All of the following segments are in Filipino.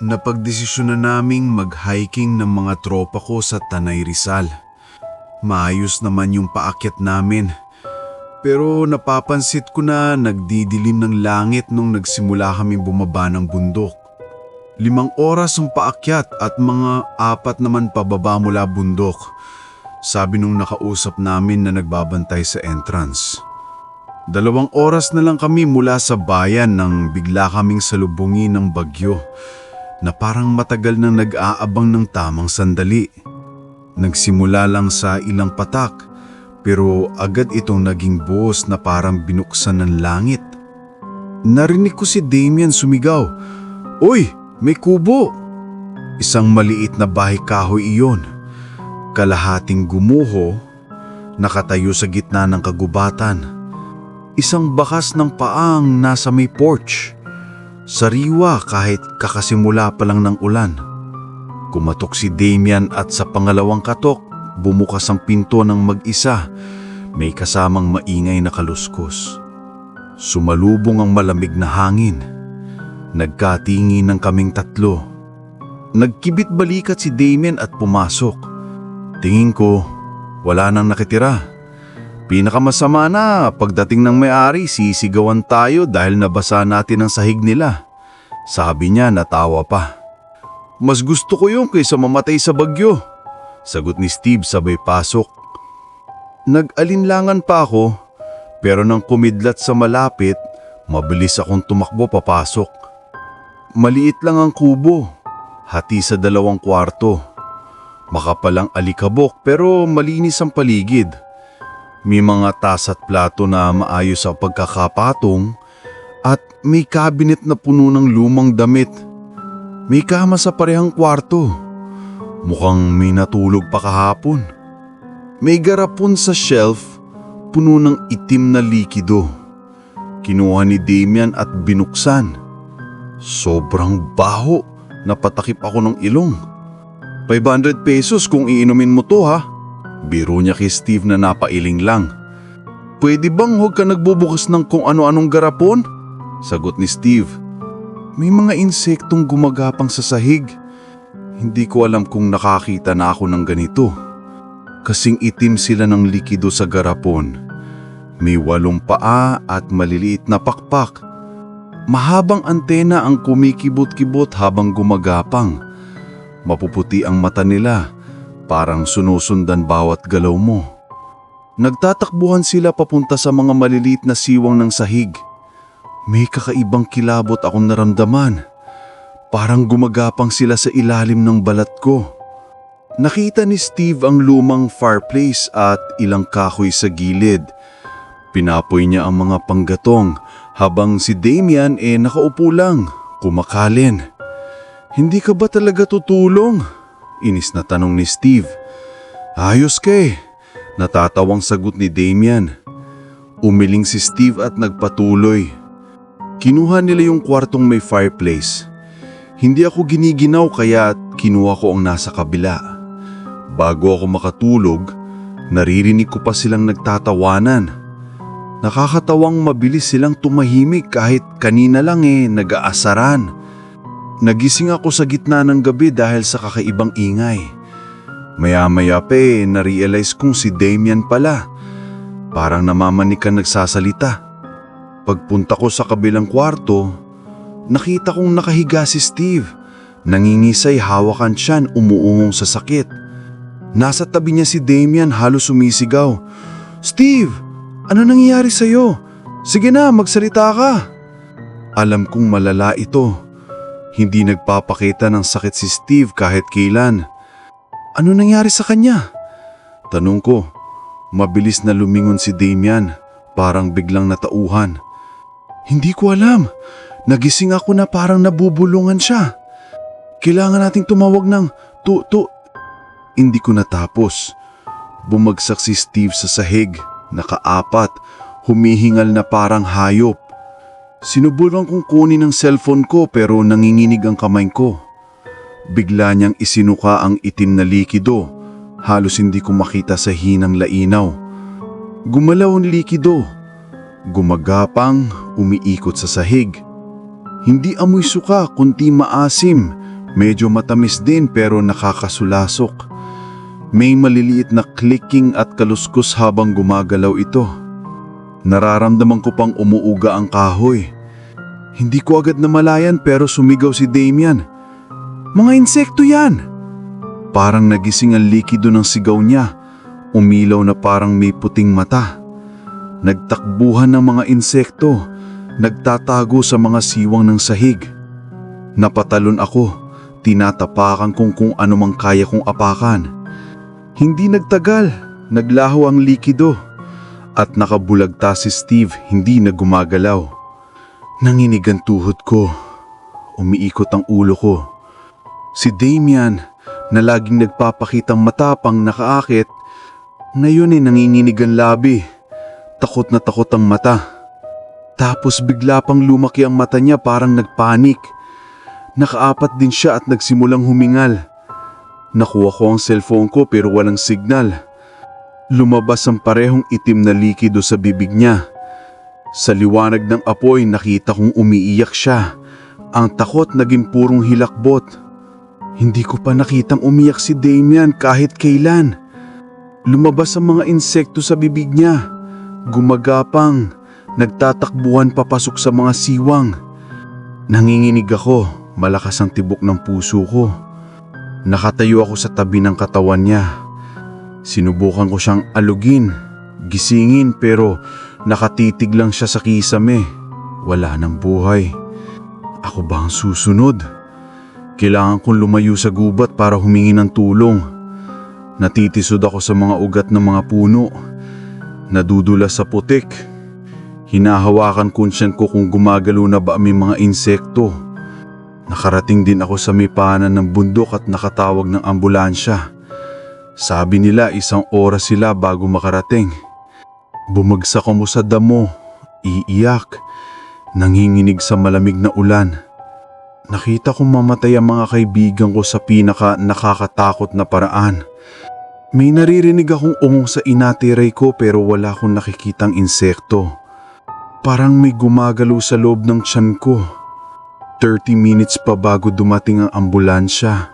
Napagdesisyon na naming mag-hiking ng mga tropa ko sa Tanay Rizal. Maayos naman yung paakyat namin. Pero napapansit ko na nagdidilim ng langit nung nagsimula kami bumaba ng bundok. 5 oras ang paakyat at mga 4 naman pababa mula bundok. Sabi nung nakausap namin na nagbabantay sa entrance. 2 oras na lang kami mula sa bayan nang bigla kaming salubungin ng bagyo na parang matagal nang nag-aabang ng tamang sandali. Nagsimula lang sa ilang patak pero agad itong naging buhos na parang binuksan ng langit. Narinig ko si Damian sumigaw, "Uy, may kubo!" Isang maliit na bahay kahoy iyon. Kalahating gumuho, nakatayo sa gitna ng kagubatan. Isang bakas ng paang nasa may porch. Sariwa kahit kakasimula pa lang ng ulan. Kumatok si Damian at sa pangalawang katok, bumukas ang pinto ng mag-isa. May kasamang maingay na kaluskos. Sumalubong ang malamig na hangin. Nagkatingin ng kaming tatlo. Nagkibit balikat si Damian at pumasok. Tingin ko, wala nang nakitira. Pinakamasama na, pagdating ng may-ari, sisigawan tayo dahil nabasa natin ang sahig nila. Sabi niya, natawa pa. "Mas gusto ko yung kaysa mamatay sa bagyo," sagot ni Steve sabay pasok. Nag-alinlangan pa ako, pero nang kumidlat sa malapit, mabilis akong tumakbo papasok. Maliit lang ang kubo, hati sa 2 kwarto. Makapalang alikabok pero malinis ang paligid. May mga tas at plato na maayos sa pagkakapatong at may cabinet na puno ng lumang damit. May kama sa parehang kwarto. Mukhang may natulog pa kahapon. May garapon sa shelf puno ng itim na likido. Kinuha ni Damian at binuksan. Sobrang baho, napatakip ako ng ilong. ₱500 kung iinumin mo to ha. Biro niya kay Steve na napailing lang. "Pwede bang huwag ka nagbubukas ng kung ano-anong garapon?" sagot ni Steve. "May mga insektong gumagapang sa sahig. Hindi ko alam kung nakakita na ako ng ganito. Kasing itim sila ng likido sa garapon. May 8 paa at maliliit na pakpak. Mahabang antena ang kumikibot-kibot habang gumagapang. Mapuputi ang mata nila, parang sinusundan bawat galaw mo. Nagtatakbuhan sila papunta sa mga maliliit na siwang ng sahig. May kakaibang kilabot akong naramdaman. Parang gumagapang sila sa ilalim ng balat ko." Nakita ni Steve ang lumang fireplace at ilang kahoy sa gilid. Pinapoy niya ang mga panggatong habang si Damian nakaupo lang, kumakalin. "Hindi ka ba talaga tutulong?" inis na tanong ni Steve. "Ayos ka eh," natatawang sagot ni Damian. Umiling si Steve at nagpatuloy. Kinuha nila yung kwartong may fireplace. Hindi ako giniginaw kaya kinuha ko ang nasa kabila. Bago ako makatulog, naririnig ko pa silang nagtatawanan. Nakakatawang mabilis silang tumahimik kahit kanina lang nag-aasaran. Nagising ako sa gitna ng gabi dahil sa kakaibang ingay. Maya-maya pa na-realize kong si Damian pala. Parang namamanikan nagsasalita. Pagpunta ko sa kabilang kwarto, nakita kong nakahiga si Steve. Nangingisay, hawakan siyan, umuungong sa sakit. Nasa tabi niya si Damian, halos sumisigaw. "Steve, ano nangyayari sa'yo? Sige na, magsalita ka." Alam kong malala ito. Hindi nagpapakita ng sakit si Steve kahit kailan. "Ano nangyari sa kanya?" tanong ko. Mabilis na lumingon si Damian, parang biglang natauhan. "Hindi ko alam. Nagising ako na parang nabubulungan siya. Kailangan nating tumawag ng Hindi ko natapos. Bumagsak si Steve sa sahig, nakaapat, humihingal na parang hayop. Sinubukan kong kunin ang cellphone ko pero nanginginig ang kamay ko. Bigla niyang isinuka ang itim na likido. Halos hindi ko makita sa hinang lainaw. Gumalaw ang likido. Gumagapang, umiikot sa sahig. Hindi amoy suka kundi maasim. Medyo matamis din pero nakakasulasok. May maliliit na clicking at kaluskos habang gumagalaw ito. Nararamdaman ko pang umuuga ang kahoy. Hindi ko agad namalayan pero sumigaw si Damian. Mga insekto yan! Parang nagising ang likido ng sigaw niya. Umilaw na parang may puting mata. Nagtakbuhan ng mga insekto. Nagtatago sa mga siwang ng sahig. Napatalon ako. Tinatapakan kung ano mang kaya kong apakan. Hindi nagtagal. Naglaho ang likido. At nakabulagta si Steve, hindi na gumagalaw. Nanginig ang tuhod ko. Umiikot ang ulo ko. Si Damian, na laging nagpapakitang matapang nakaakit, ngayon ay nanginginig ang labi. Takot na takot ang mata. Tapos bigla pang lumaki ang mata niya parang nagpanik. Nakaapat din siya at nagsimulang humingal. Nakuha ko ang cellphone ko pero walang signal. Lumabas ang parehong itim na likido sa bibig niya. Sa liwanag ng apoy nakita kong umiiyak siya. Ang takot naging purong hilakbot. Hindi ko pa nakitang umiyak si Damian kahit kailan. Lumabas ang mga insekto sa bibig niya. Gumagapang, nagtatakbuhan papasok sa mga siwang. Nanginginig ako, malakas ang tibok ng puso ko. Nakatayo ako sa tabi ng katawan niya. Sinubukan ko siyang alugin, gisingin pero nakatitig lang siya sa kisame. Wala nang buhay. Ako ba ang susunod? Kailangan kong lumayo sa gubat para humingi ng tulong. Natitisod ako sa mga ugat ng mga puno. Nadudulas sa putik. Hinahawakan ko kung gumagalaw na ba ang mga insekto. Nakarating din ako sa may paanan ng bundok at nakatawag ng ambulansya. Sabi nila 1 oras sila bago makarating. Bumagsak ako sa damo, iiyak, nanginginig sa malamig na ulan. Nakita kong mamatay ang mga kaibigan ko sa pinaka nakakatakot na paraan. May naririnig akong ungong sa inatiray ko pero wala akong nakikitang insekto. Parang may gumagalaw sa loob ng tiyan ko. 30 minutes pa bago dumating ang ambulansya.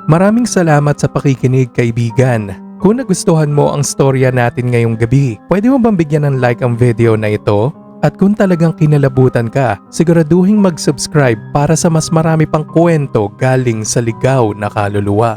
Maraming salamat sa pakikinig, kaibigan. Kung nagustuhan mo ang storya natin ngayong gabi, pwede mo bang bigyan ng like ang video na ito? At kung talagang kinalabutan ka, siguraduhin mag-subscribe para sa mas marami pang kwento galing sa ligaw na kaluluwa.